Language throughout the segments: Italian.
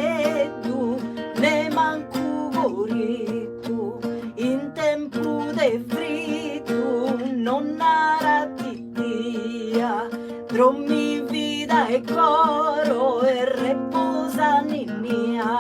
cedo, ne manco gorito, in tempo de fritto, non nara titia, dormi vida e coro e reposa mia.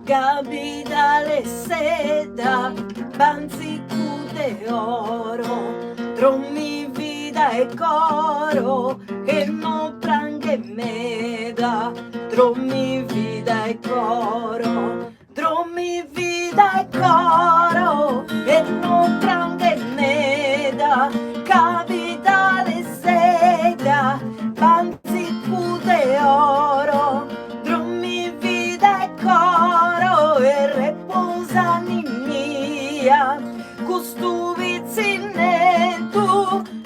Gabi dalle seda, banzicute oro, trommi vida e coro, che non pranghe meda, trommi vida e coro, trommi vida e coro, che non pranghe meda, gabi dalle seda, banzicute oro, trommi vida e coro, e reposani mia, custu vizinetto,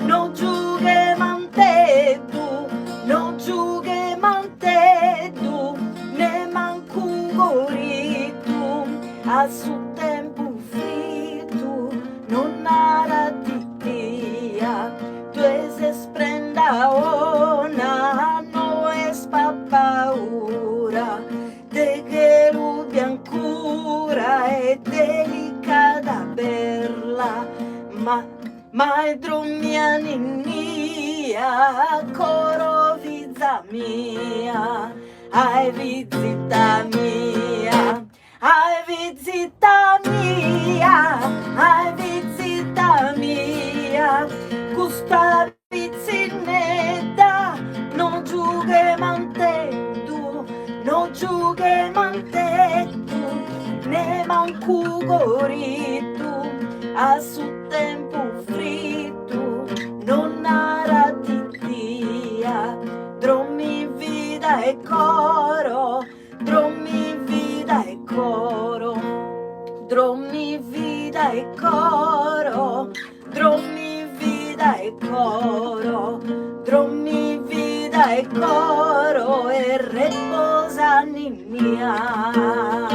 non giughe mantetu, non giughe mantetu, ne manco goritu, a su tempo fritto, non nara titia, tu es sprenda ona, no es paura, de che biancura e delicata berla, ma è dromia ninnia, coro vizza mia, ai visita mia, ai visita mia, ai visita mia, custa vizinetta, non giughe mantetu, non giughe mantetu, ne manco goritu, a su tempo fritto, non nara titia, drommi vida e coro, drommi vida e coro, drommi vida e coro, drommi vida e coro, drommi vida e coro, e reposani mia.